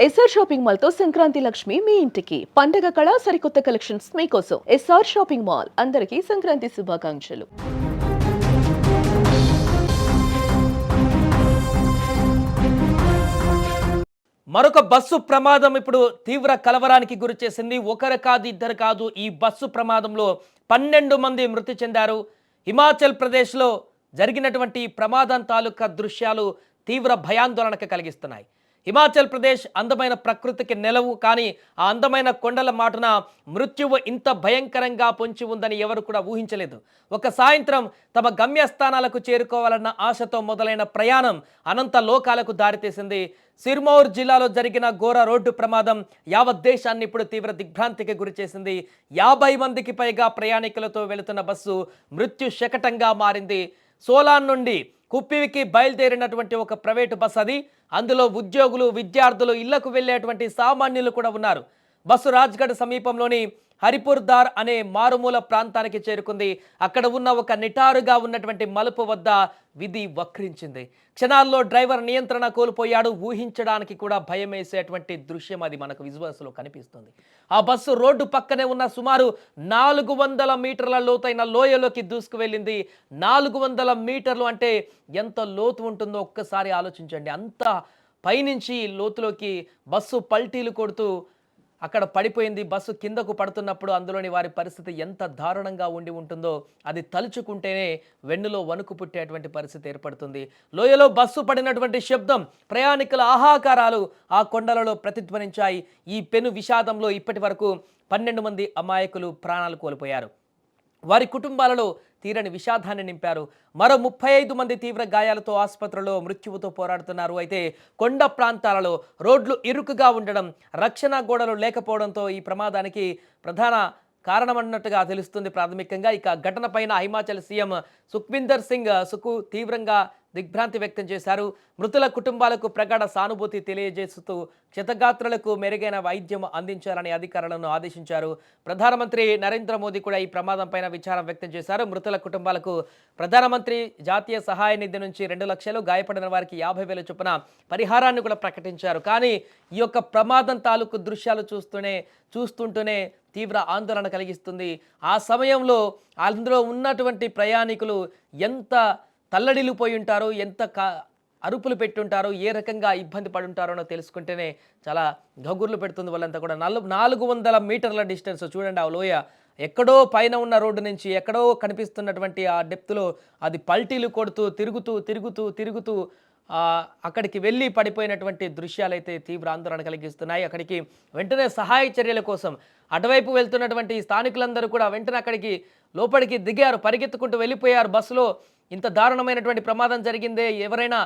SR shopping mall తో సంక్రాంతి లక్ష్మి మీ ఇంటికి పండగ కళ సరికొత్త కలెక్షన్స్ మీకోసం ఎస్ఆర్ షాపింగ్ మాల్ అందరికీ సంక్రాంతి శుభాకాంక్షలు. మరొక బస్సు ప్రమాదం ఇప్పుడు తీవ్ర కలవరానికి గురి చేసింది. ఒకరు కాదు ఇద్దరు కాదు, ఈ బస్సు ప్రమాదంలో 12 మంది మృతి చెందారు. హిమాచల్ ప్రదేశ్లో జరిగినటువంటి ప్రమాదం తాలూకా దృశ్యాలు తీవ్ర భయాందోళనకు కలిగిస్తున్నాయి. హిమాచల్ ప్రదేశ్ అందమైన ప్రకృతికి నెలవు, కానీ ఆ అందమైన కొండల మాటున మృత్యువు ఇంత భయంకరంగా పొంచి ఉందని ఎవరు కూడా ఊహించలేదు. ఒక సాయంత్రం తమ గమ్యస్థానాలకు చేరుకోవాలన్న ఆశతో మొదలైన ప్రయాణం అనంత లోకాలకు దారితీసింది. సిర్మౌర్ జిల్లాలో జరిగిన ఘోర రోడ్డు ప్రమాదం యావత్ దేశాన్ని ఇప్పుడు తీవ్ర దిగ్భ్రాంతికి గురిచేసింది. 50 మందికి పైగా ప్రయాణికులతో వెళుతున్న బస్సు మృత్యు శకటంగా మారింది. సోలాన్ నుండి కుప్పివికి బయలుదేరినటువంటి ఒక ప్రైవేటు బస్ అది. అందులో ఉద్యోగులు, విద్యార్థులు, ఇళ్లకు వెళ్లేటువంటి సామాన్యులు కూడా ఉన్నారు. బస్సు రాజ్గఢ్ సమీపంలోని హరిపూర్ దార్ అనే మారుమూల ప్రాంతానికి చేరుకుంది. అక్కడ ఉన్న ఒక నిటారుగా ఉన్నటువంటి మలుపు వద్ద విధి వక్రించింది. క్షణాల్లో డ్రైవర్ నియంత్రణ కోల్పోయాడు. ఊహించడానికి కూడా భయం వేసేటువంటి దృశ్యం అది మనకు విజువల్స్లో కనిపిస్తుంది. ఆ బస్సు రోడ్డు పక్కనే ఉన్న సుమారు 400 మీటర్ల లోతైన లోయలోకి దూసుకు వెళ్ళింది. 400 మీటర్లు అంటే ఎంత లోతు ఉంటుందో ఒక్కసారి ఆలోచించండి. అంత పైనుంచి లోతులోకి బస్సు పల్టీలు కొడుతూ అక్కడ పడిపోయింది. బస్సు కిందకు పడుతున్నప్పుడు అందులోని వారి పరిస్థితి ఎంత దారుణంగా ఉండి ఉంటుందో అది తలుచుకుంటేనే వెన్నులో వణుకు పుట్టేటువంటి పరిస్థితి ఏర్పడుతుంది. లోయలో బస్సు పడినటువంటి శబ్దం, ప్రయాణికుల ఆహాకారాలు ఆ కొండలలో ప్రతిధ్వనించాయి. ఈ పెను విషాదంలో ఇప్పటి వరకు 12 మంది అమాయకులు ప్రాణాలు కోల్పోయారు. వారి కుటుంబాలలో తీరని విషాదాన్ని నింపారు. మరో 35 మంది తీవ్ర గాయాలతో ఆసుపత్రిలో మృత్యువుతో పోరాడుతున్నారు. అయితే కొండ ప్రాంతాలలో రోడ్లు ఇరుకుగా ఉండడం, రక్షణ గోడలు లేకపోవడంతో ఈ ప్రమాదానికి ప్రధాన కారణమన్నట్టుగా తెలుస్తుంది ప్రాథమికంగా. ఇక ఘటన పైన హిమాచల్ సీఎం సుఖ్విందర్ సింగ్ సుఖు తీవ్రంగా దిగ్భ్రాంతి వ్యక్తం చేశారు. మృతుల కుటుంబాలకు ప్రగాఢ సానుభూతి తెలియజేస్తూ క్షతగాత్రులకు మెరుగైన వైద్యం అందించాలని అధికారులను ఆదేశించారు. ప్రధానమంత్రి నరేంద్ర మోదీ కూడా ఈ ప్రమాదం పైన విచారం వ్యక్తం చేశారు. మృతుల కుటుంబాలకు ప్రధానమంత్రి జాతీయ సహాయ నిధి నుంచి 2 లక్షలు, గాయపడిన వారికి 50,000 చొప్పున పరిహారాన్ని కూడా ప్రకటించారు. కానీ ఈ యొక్క ప్రమాదం తాలూకు దృశ్యాలు చూస్తుంటూనే తీవ్ర ఆందోళన కలిగిస్తుంది. ఆ సమయంలో అందులో ఉన్నటువంటి ప్రయాణికులు ఎంత తల్లడిల్లిపోయి ఉంటారో, ఎంత అరుపులు పెట్టుంటారో, ఏ రకంగా ఇబ్బంది పడి ఉంటారో తెలుసుకుంటేనే చాలా గగుర్లు పెడుతుంది వాళ్ళంతా కూడా. 400 మీటర్ల డిస్టెన్స్ చూడండి. ఆ లోయ ఎక్కడో పైన ఉన్న రోడ్డు నుంచి ఎక్కడో కనిపిస్తున్నటువంటి ఆ డెప్త్లో అది పల్టీలు కొడుతూ తిరుగుతూ అక్కడికి వెళ్ళి పడిపోయినటువంటి దృశ్యాలైతే తీవ్ర ఆందోళన కలిగిస్తున్నాయి. అక్కడికి వెంటనే సహాయ చర్యల కోసం అటువైపు వెళ్తున్నటువంటి స్థానికులందరూ కూడా వెంటనే అక్కడికి లోపలికి దిగారు, పరిగెత్తుకుంటూ వెళ్ళిపోయారు. బస్సులో ఇంత దారుణమైనటువంటి ప్రమాదం జరిగిందే, ఎవరైనా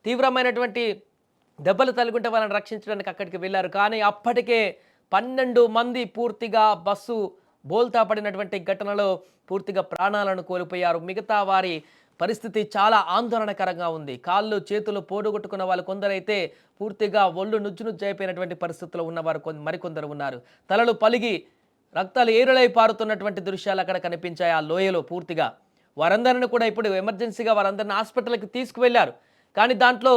తీవ్రమైనటువంటి దెబ్బలు తగులుకుంటే వాళ్ళని రక్షించడానికి అక్కడికి వెళ్ళారు. కానీ అప్పటికే 12 మంది పూర్తిగా బస్సు బోల్తా పడినటువంటి ఘటనలో పూర్తిగా ప్రాణాలను కోల్పోయారు. మిగతా వారి పరిస్థితి చాలా ఆందోళనకరంగా ఉంది. కాళ్ళు చేతులు పోడుగొట్టుకున్న వాళ్ళు కొందరైతే పూర్తిగా ఒళ్ళు నుజ్జునుజ్జైపోయినటువంటి పరిస్థితుల్లో ఉన్నవారు మరికొందరు ఉన్నారు. తలలు పలిగి రక్తాలు ఏరులై పారుతున్నటువంటి దృశ్యాలు అక్కడ కనిపించాయి ఆ లోయలో. పూర్తిగా వారందరిని కూడా ఇప్పుడు ఎమర్జెన్సీగా వారందరిని హాస్పిటల్కి తీసుకువెళ్ళారు. కానీ దాంట్లో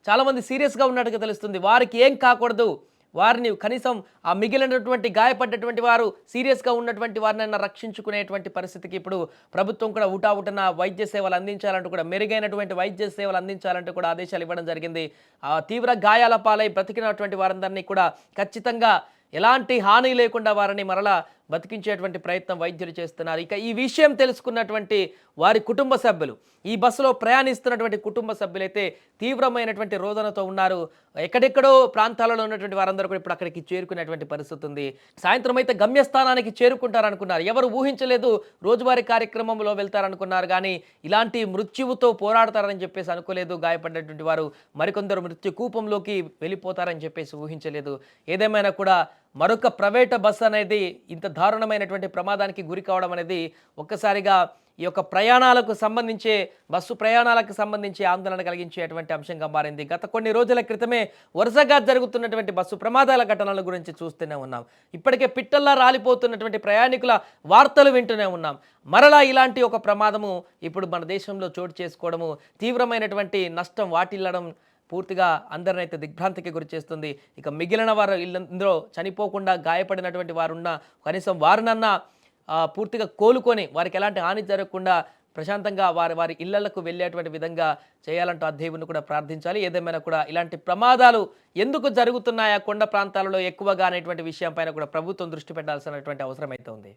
చాలామంది సీరియస్గా ఉన్నట్టుగా తెలుస్తుంది. వారికి ఏం కాకూడదు, వారిని కనీసం ఆ మిగిలినటువంటి గాయపడ్డటువంటి వారు సీరియస్గా ఉన్నటువంటి వారినైనా రక్షించుకునేటువంటి పరిస్థితికి ఇప్పుడు ప్రభుత్వం కూడా ఊటావుటన వైద్య సేవలు అందించాలంటూ కూడా, మెరుగైనటువంటి వైద్య సేవలు అందించాలంటూ కూడా ఆదేశాలు ఇవ్వడం జరిగింది. ఆ తీవ్ర గాయాల పాలై బ్రతికినటువంటి వారందరినీ కూడా ఖచ్చితంగా ఎలాంటి హాని లేకుండా వారిని మరలా బతికించేటువంటి ప్రయత్నం వైద్యులు చేస్తున్నారు. ఇక ఈ విషయం తెలుసుకున్నటువంటి వారి కుటుంబ సభ్యులు, ఈ బస్సులో ప్రయాణిస్తున్నటువంటి కుటుంబ సభ్యులైతే తీవ్రమైనటువంటి రోదనతో ఉన్నారు. ఎక్కడెక్కడో ప్రాంతాలలో ఉన్నటువంటి వారందరూ కూడా ఇప్పుడు అక్కడికి చేరుకునేటువంటి పరిస్థితి ఉంది. సాయంత్రం అయితే గమ్యస్థానానికి చేరుకుంటారనుకున్నారు. ఎవరు ఊహించలేదు రోజువారీ కార్యక్రమంలో వెళ్తారనుకున్నారు, కానీ ఇలాంటి మృత్యువుతో పోరాడతారని చెప్పేసి అనుకోలేదు. గాయపడినటువంటి వారు మరికొందరు మృత్యు కూపంలోకి వెళ్ళిపోతారని చెప్పేసి ఊహించలేదు. ఏదేమైనా కూడా మరొక ప్రైవేట్ బస్ అనేది ఇంత దారుణమైనటువంటి ప్రమాదానికి గురి కావడం అనేది ఒక్కసారిగా ఈ యొక్క బస్సు ప్రయాణాలకు సంబంధించి ఆందోళన కలిగించేటువంటి అంశంగా మారింది. గత కొన్ని రోజుల క్రితమే వరుసగా జరుగుతున్నటువంటి బస్సు ప్రమాదాల ఘటనల గురించి చూస్తూనే ఉన్నాం. ఇప్పటికే పిట్టల్లా రాలిపోతున్నటువంటి ప్రయాణికుల వార్తలు వింటూనే ఉన్నాం. మరలా ఇలాంటి ఒక ప్రమాదము ఇప్పుడు మన దేశంలో చోటు చేసుకోవడము, తీవ్రమైనటువంటి నష్టం వాటిల్లడం పూర్తిగా అందరినైతే దిగ్భ్రాంతికి గురి చేస్తుంది. ఇక మిగిలిన వారు ఇందులో చనిపోకుండా గాయపడినటువంటి వారున్న కనీసం వారినన్నా పూర్తిగా కోలుకొని వారికి ఎలాంటి హాని జరగకుండా ప్రశాంతంగా వారి వారి ఇళ్లకు వెళ్ళేటువంటి విధంగా చేయాలంటూ ఆ దేవుని కూడా ప్రార్థించాలి. ఏదేమైనా కూడా ఇలాంటి ప్రమాదాలు ఎందుకు జరుగుతున్నాయా కొండ ప్రాంతాలలో ఎక్కువగా అనేటువంటి విషయం పైన కూడా ప్రభుత్వం దృష్టి పెట్టాల్సినటువంటి అవసరం అయితే ఉంది.